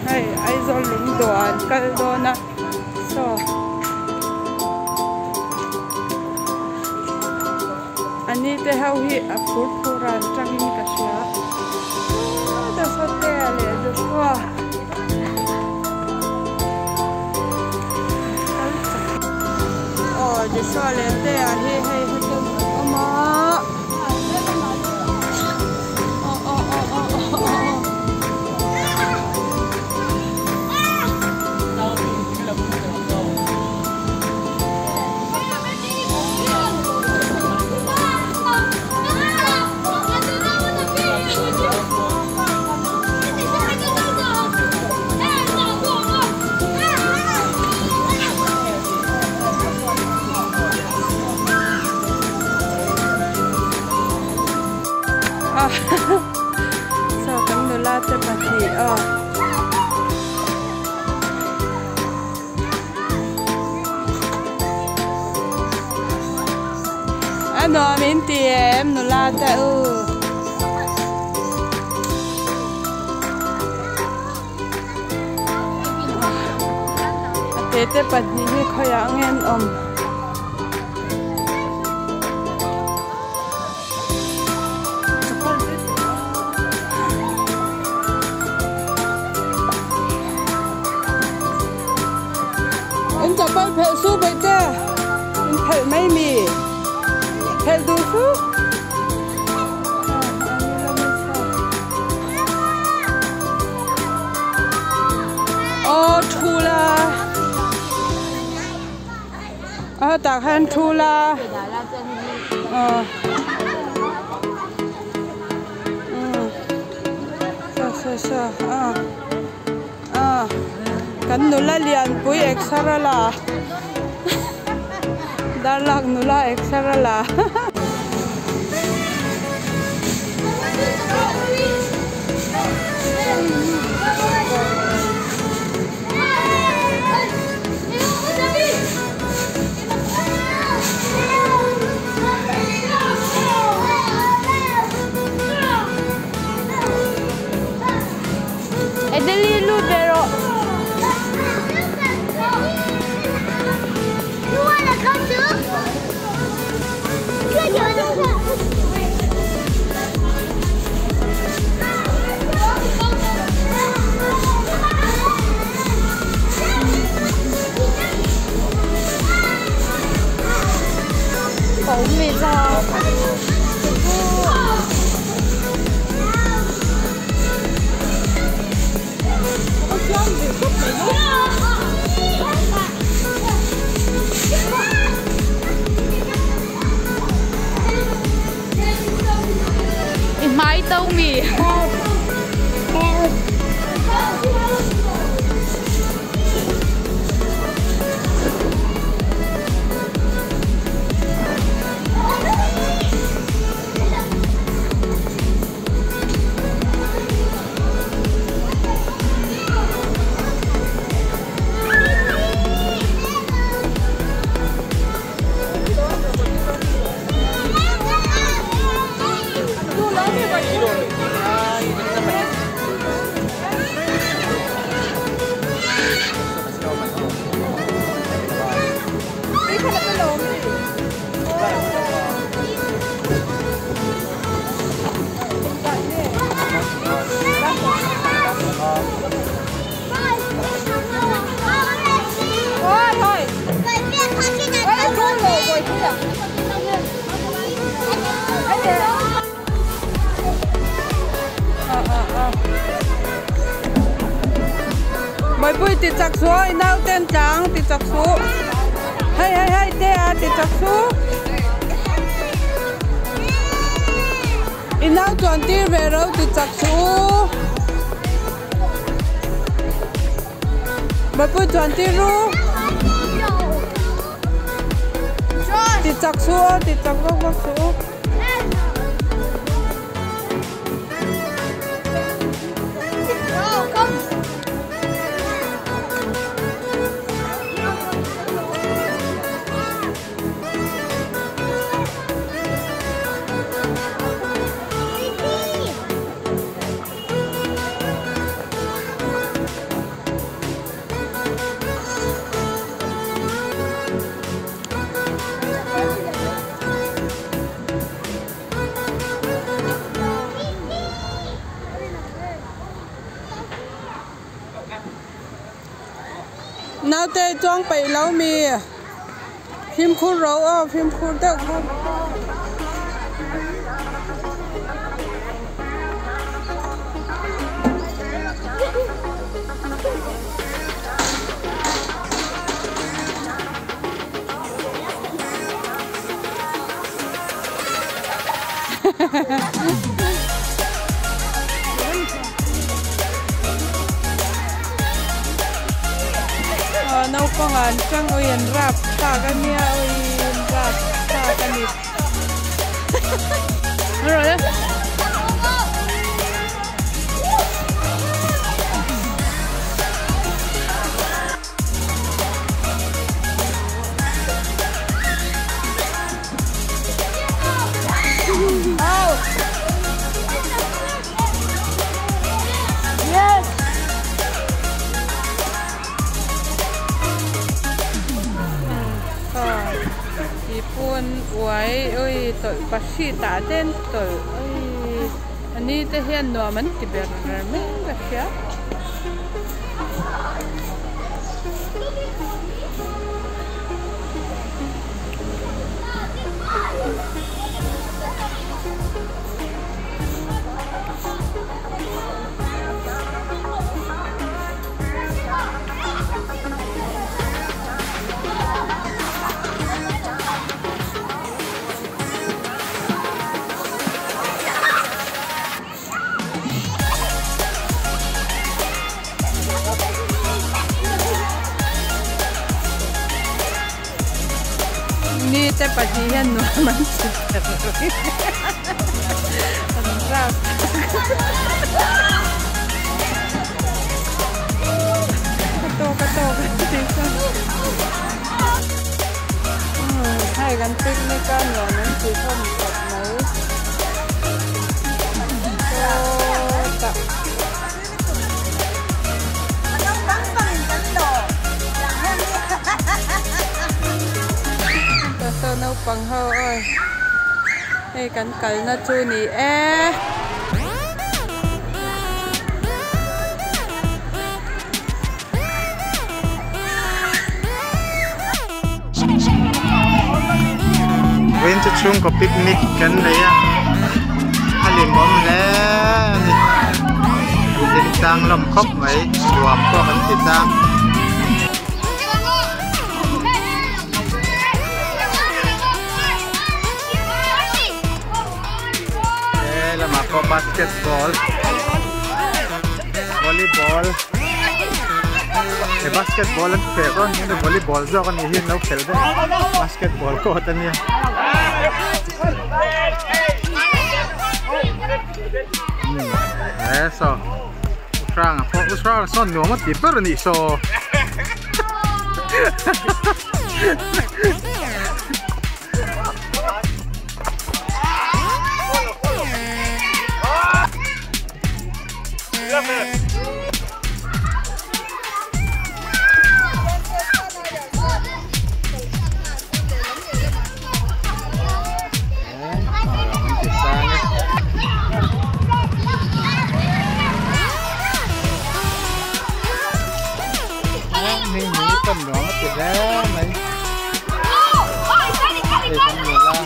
hay ai zol ling doan kal do na so ani te hau hi a phur phuran tangin ka sia da so te ale do so oh de so le te a he he to ma sao cánh đồ la cho bà chị anh nói mình tìm đồ la ta thế thế bà chị như khơi áo ngheจะไปเพลสู้ไปเจ้าเพลไม่มีเพลดูสู้โอ้ทูลาตากแฮนทูลากันนุลาเลียนปุยเอ็กซ์ราลาดาลักนุลาเอ็กซ์ราลาเอเดลีลูเดโร好美照。Máy tàu mì. Bởi bùi tì chạc số, nào tên trắng tì chạc số. Hay, tê à tì chạc số. Nào tuần tì về râu tì chạc số. Bởi bùi tuần tì rô. Tì chạc số, tì chạc số. nào tê choang bảy lâu mi phim khu râu phim khu đeo khu nấu con ăn trăng oyen rap ta cái nia oyen rap ta cái nít rồi đấyไว้ตัวปัสสีตาเด่นตัวอันนี้จะเห็นว่ามันติดแบบไหนก็เชียนี่แต่ปัจจุบันมันสุดแต่ละทีรับกระโตจริงจังให้กันปิกนิกกันอย่างนั้นคือชอบแบบไหนก็จะtôi nấu bằng hơ ơi đây cắn cắn nó chui nỉ e When to chung có picnic kan đấy à halin bom le tin tang lom khóc vậy luộc có kan tin tang là có basketball, volleyball. Cái basketball là phải có nhưng mà volleyball do con hiền nấu khéo đấy. Basketball có tên nha. Đấy so. Usrang son nhiều mất tí bớt rồi so. Phần đó mất tiền ra mấy để con người la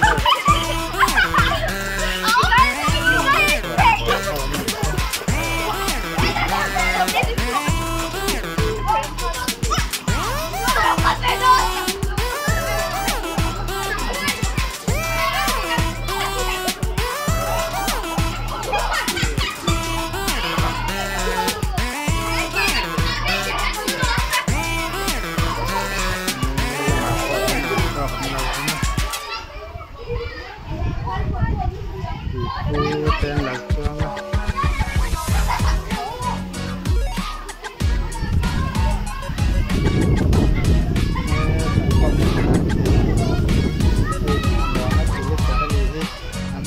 tên là Phương.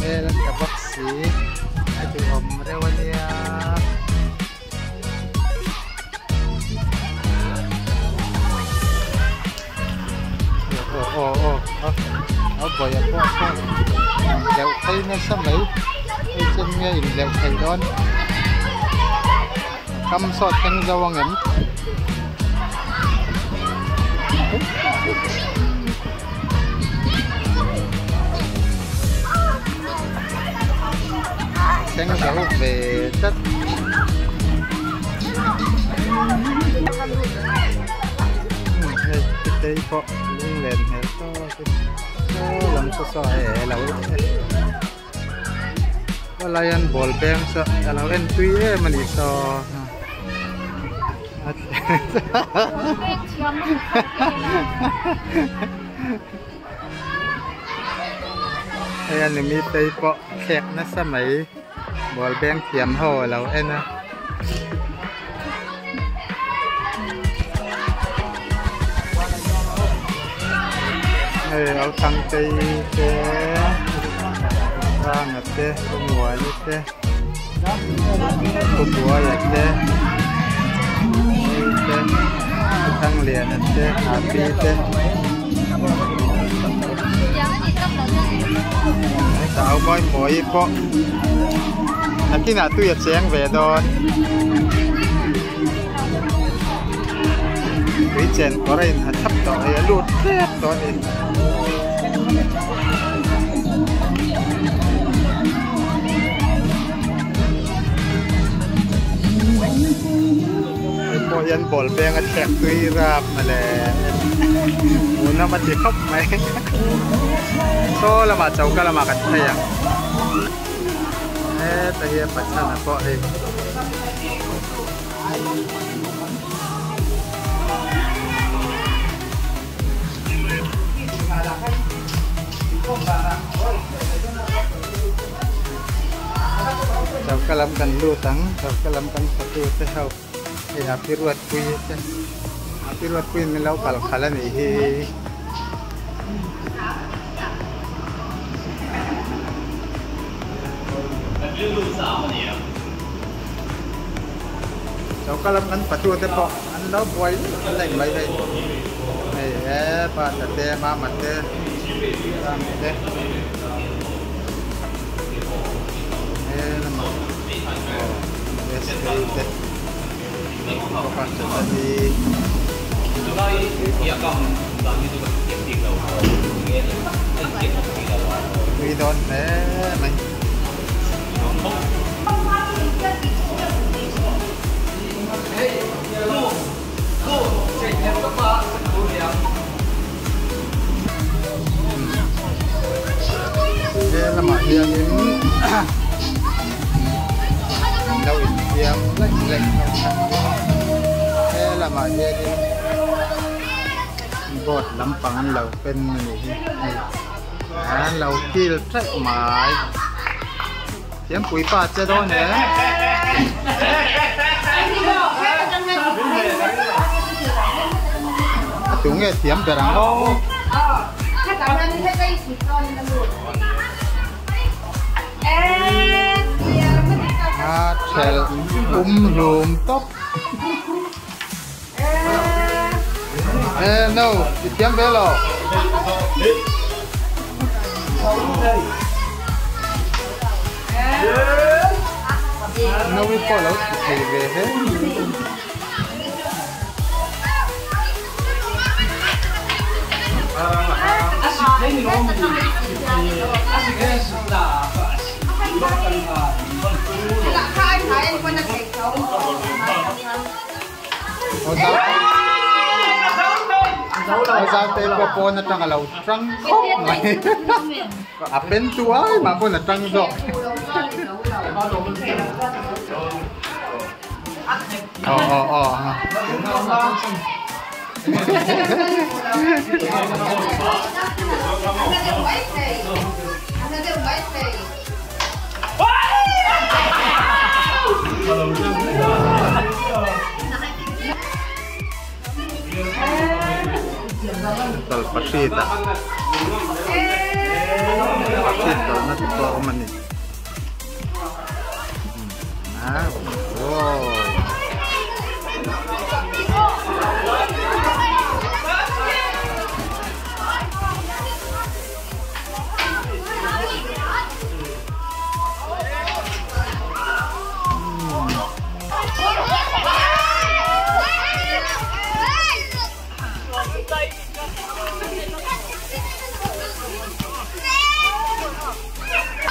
Đây là bác sĩ từ hôm Rewalia. Bởi ạ lẹo thấy nó sắp lấy trên nghe lẹo thầy đón căm sọt canh rau ngấn Tránh dấu về đất. Đây có lên lên hết to làm sao sao lâu Walayan ball bang sa alawen tuye maniso. Ayan lumitay po kek na sa may ball bang tiam ho alawen na. Ay au tang tay ke Rang ate, kumua ate, kumua ate, ate, tang lian ate, api ate. Tao boy boy po. Nanti nak tu ya ceng vedon. Weekend korean hatap to ya lut tep to ni. Bộ dân bol beng ở chẹt tuy rạp mà lẽ muốn nó mà chỉ khóc mấy so là mà cháu cả là mà cắt thay à ê tại hiện bắt chân là có đi cháu cả làm cần lưu tắng cháu cả làm cần phát lưu thế hậu api ruat kui milau kal khalan hi cháu cả làm ăn phát te po ăn lau boy lạnh mấy đây này pa te ma mặt te ram te nama te Pakai tadi. We don't mày. Đây là mọi người những đâu tiêm lạnh đây là mọi người đi bột lắm bằng lẩu bên này lẩu kia rất mãi tiêm quý ba chế đó nhé chúng nghe tiêm về rằng đâu Sel room top. No, tiêm velo. No, we follow. Sao tê po na trăng lẩu trăng khóc mày à bên tu ấy mà po là trăng rồi Tal pasita. Pasita na to man ni. Wow.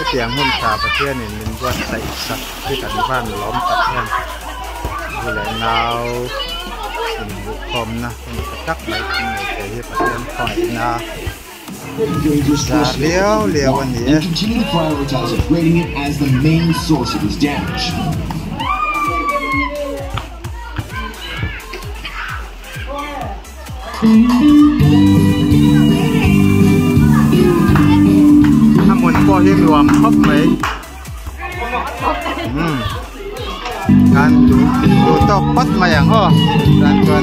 เตียงหุ่นชาประเทศนี่มันวัดใส่สัตว์ที่กันบ้านล้อมตัดแท่นดูแลนาวสิ่งบุคคลนะมันกระจักไหลในใจที่ประเทศคอยนาเลี้ยววันนี้ continue to prioritize upgrading it as the main source of this damage. ถ้าหมุนพวกที่รวมครบไหมการดูตอกปัดมาอย่างห้อการชวน